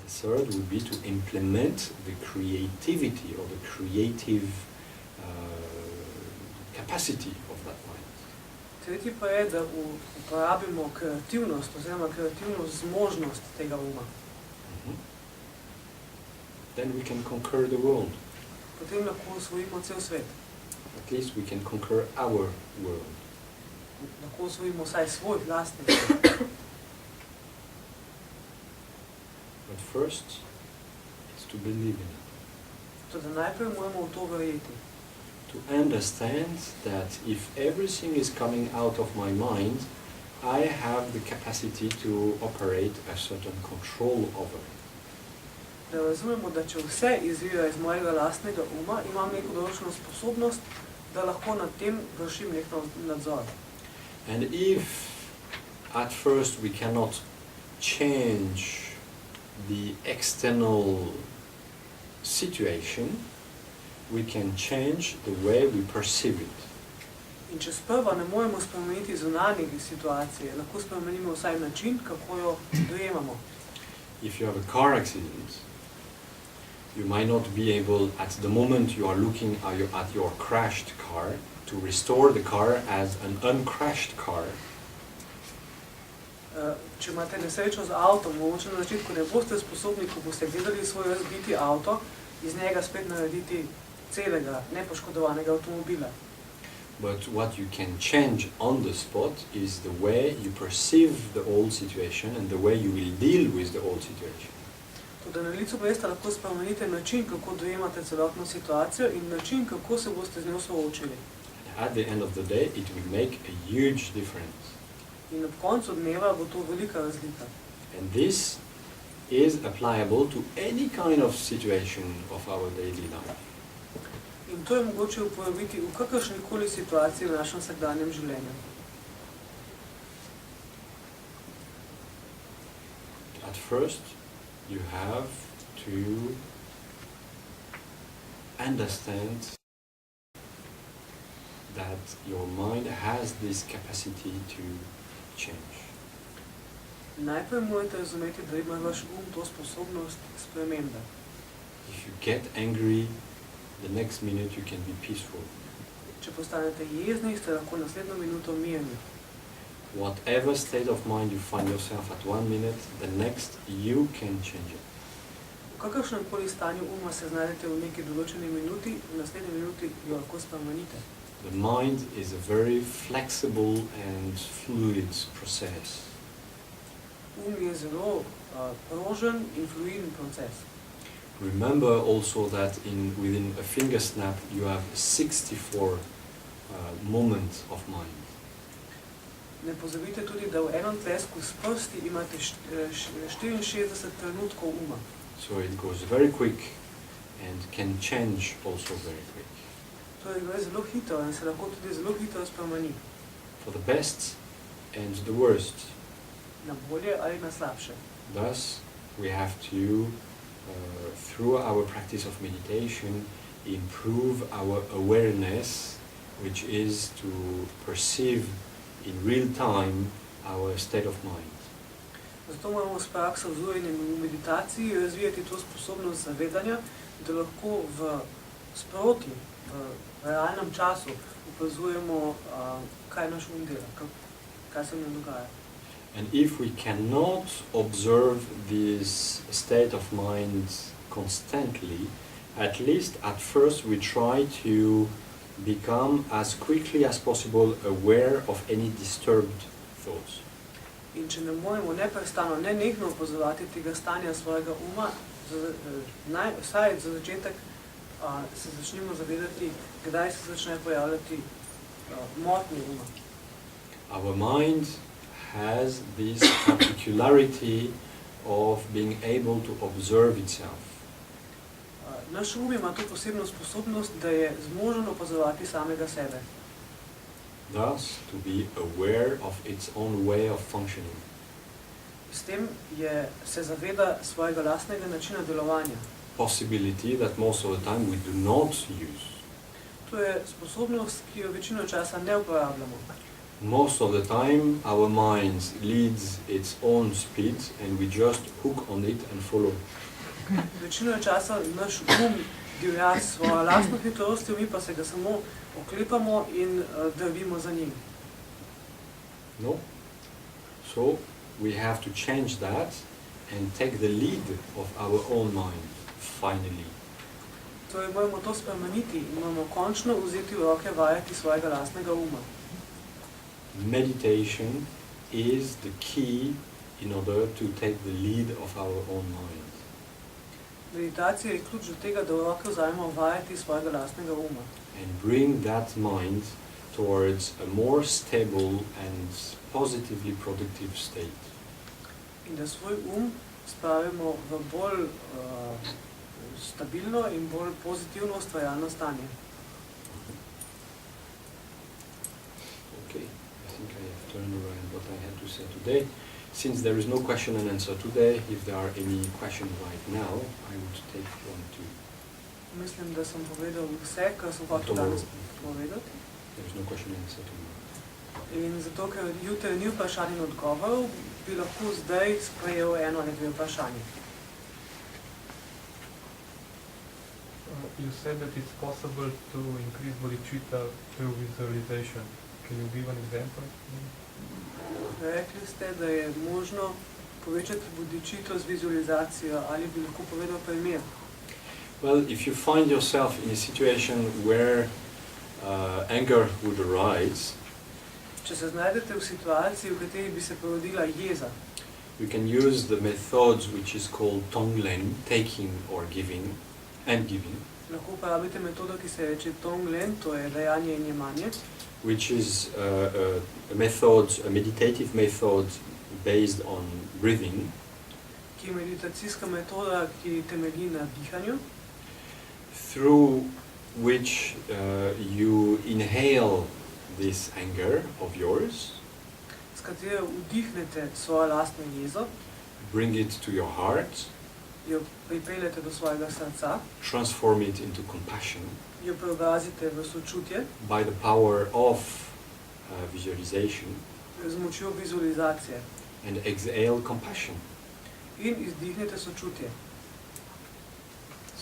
The third would be to implement the creativity or the creative capacity of that mind. Tretji pa je, da uporabimo kreativnost oziroma kreativno zmožnost tega uma. Then we can conquer the world. Potem lahko osvojimo cel svet. At least we can conquer our world. Lahko osvojimo vsaj svoj vlastni svet. But first, it's to believe in it. Toda najprej moramo v to verjeti. To understand that if everything is coming out of my mind, I have the capacity to operate a certain control over it. Da razumemo, da če vse izvira iz mojega lastnega uma, imam neko določeno sposobnost, da lahko nad tem vršim nek nadzor. And if at first we cannot change the external situation, we can change the way we perceive it. In če sprva ne moremo spremeniti zunanje situacije, lahko spremenimo vsaj način, kako jo dojemamo. If you have a car accident, you might not be able, at the moment you are looking at your crashed car, to restore the car as an uncrashed car. Če imate nesrečo z avtom, mogoče na začetku ne boste sposobni, ko boste gledali svoj razbiti avto, iz njega spet narediti celega, nepoškodovanega avtomobila. But what you can change on the spot is the way you perceive the old situation and the way you will deal with the old situation. Toda na licu mesta lahko spremenite način, kako dojemate celotno situacijo in način, kako se boste z njo soočili. At the end of the day, it will make a huge difference. In ob koncu dneva bo to velika razlika. And this is applicable to any kind of situation of our daily life. In to je mogoče uporabiti v kakršnikoli situaciji v našem vsakdanjem življenju. At first, you have to understand that your mind has this capacity to change. Najprej morate razumeti, da ima vaš to sposobnost spremembe. If you get angry, the next minute you can be peaceful. Če postanete jezni, ste lahko naslednjo minuto mirni. Whatever state of mind you find yourself at 1 minute, the next you can change it. V kakršnem koli stanju uma se znajdete v neki določeni minuti, v naslednji minuti jo lahko spremenite. The mind is a very flexible and fluid process. Je zelo prožen in fluiden proces. Remember also that within a finger snap you have 64 moments of mind. Ne pozabite tudi, da v enem tlesku s prsti imate 64 trenutkov uma. So it goes very quick and can change also very quick. To je zelo hitro in se lahko tudi zelo hitro spremeni. For the best and the worst. Na bolje ali na slabše. Thus, we have to, through our practice of meditation, improve our awareness, which is to perceive in real time our state of mind. Zato moramo s prakso vzurjenja v meditaciji razvijati to sposobnost zavedanja, da lahko v sproti, v realnem času opazujemo, kaj naš um dela, kaj se nam dogaja. And if we cannot observe this state of mind constantly, at least at first we try to become as quickly as possible aware of any disturbed thoughts. In če ne moremo neprestano, nenehno opazovati tega stanja svojega uma, vsaj za začetek se začnemo zavedati, kdaj se začne pojavljati motnje uma. Our mind has this particularity of being able to observe itself. Naš um ima to posebno sposobnost, da je zmožen opazovati samega sebe. Thus, to be aware of its own way of functioning. S tem se zaveda svojega lastnega načina delovanja. Possibility that most of the time we do not use. To je sposobnost, ki jo večino časa ne uporabljamo. Most of the time, our mind leads its own speed and we just hook on it and follow. Večino časa naš um divja s svojo lastno hitrostjo, mi pa se ga samo oklepamo in drvimo za njim. No? So we have to change that and take the lead of our own mind, finally. Torej moramo to spremeniti in moramo končno vzeti v roke vajeti svojega lastnega uma. Meditation is the key in order to take the lead of our own mind. Meditacija je ključ do tega, da v roke vzajemo vajeti svojega lastnega uma. And bring that mind towards a more stable and positively productive state. In da svoj spravimo v bolj stabilno in bolj pozitivno ustvarjalno stanje. Okay, I think I have turned around what I had to say today. Since there is no question and answer today, if there are any questions right now, I would take one to... Mislim, da sem povedal vse, kar sem hotel danes povedati. There is no question and answer tomorrow. In zato, ker jutri ni vprašanj in odgovorov, bi lahko zdaj sprejel eno ali dve vprašanje. You said that it's possible to increase bodhicitta through visualization. Can you give an example? Rekli ste, da je možno povečati bodhicitto z vizualizacijo. Ali bi lahko povedal primer? Well, if you find yourself in a situation where anger would arise, Če se znajdete v situaciji, v kateri bi se porodila jeza, you can use the method which is called Tonglen, taking or giving, and giving, lahko uporabite metodo, ki se reče Tonglen, to je dajanje in jemanje, which is a method, a meditative method based on breathing, ki je meditacijska metoda, ki temelji na dihanju, through which you inhale this anger of yours, s katero vdihnete svojo lastno jezo, bring it to your heart, jo pripeljete do svojega srca, transform it into compassion jo preobrazite v sočutje by the power of visualization, z močjo vizualizacije and exhale compassion. in izdihnete sočutje.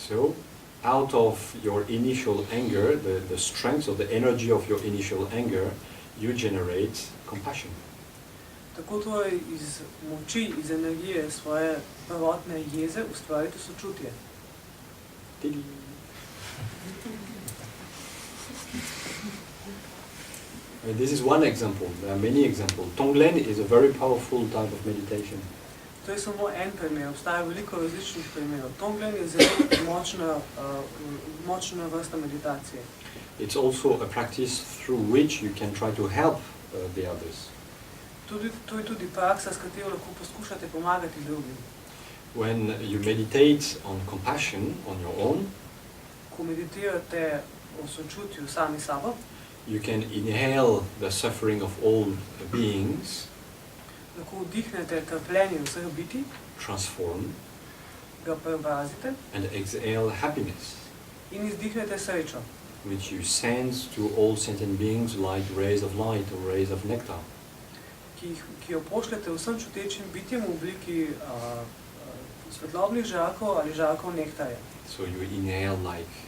So, out of your initial anger, the strength of the energy of your initial anger, you generate compassion. Tako torej iz moči, iz energije svoje prvotne jeze ustvarite sočutje. Ding. I mean, this is one example. There are many examples. Tonglen is a very powerful type of meditation. To je samo en primer, obstaja veliko različnih primerov. Tonglen je zelo močna vrsta meditacije. It's also a practice through which you can try to help the others. To je tudi praksa, s katero lahko poskušate pomagati drugim. When you meditate on compassion on your own, Ko meditirate o sočutju sami sabo, you can inhale the suffering of all beings, lahko vdihnete trpljenje vseh bitij, transform, ga preobrazite and exhale happiness, in izdihnete srečo, which you send to all sentient beings like rays of light or rays of nectar. ki jo pošljete vsem čutečim bitjem v obliki svetlobnih žarkov ali žarkov nektarja. So you inhale like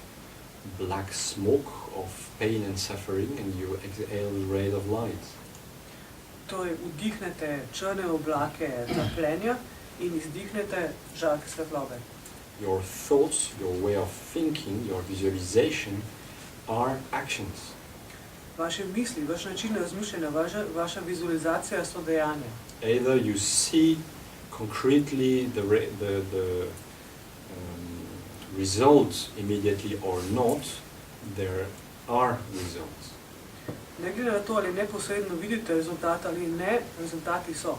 black smoke of pain and suffering, and you exhale rays of light. Torej vdihnete črne oblake trpljenja in izdihnete žarke svetlobe. Your thoughts, your way of thinking, your visualization are actions. Vaše misli, vaš način razmišljanja, vaša vizualizacija so dejanja. Either you see concretely the results immediately or not, there are results. Ne glede na to, ali neposredno vidite rezultat ali ne, rezultati so.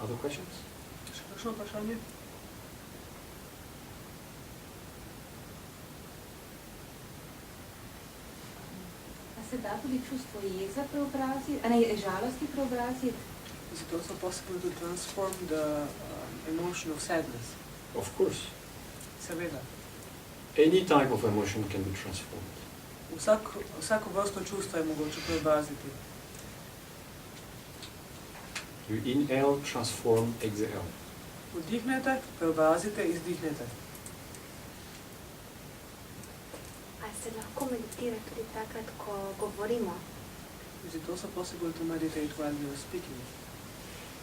Other questions? Še kakšno vprašanje? Se da tudi čustvo jeza preobraziti, žalosti preobraziti? Is it also possible to transform the emotion of sadness? Of course. Seveda. Any type of emotion can be transformed. Vsako vrsto čustva je mogoče preobraziti. You inhale, transform, exhale. Vdihnete, preobrazite, izdihnete. A se lahko meditira tudi takrat, ko govorimo? Is it also possible to meditate while you're speaking?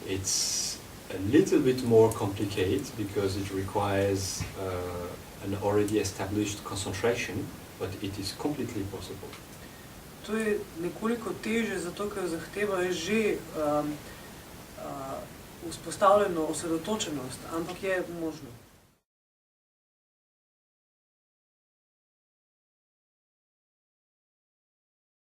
It's a little bit more complicated because it requires an already established concentration, but it is completely possible. To je nekoliko teže, zato ker zahteva že vzpostavljeno osredotočenost, ampak je možno.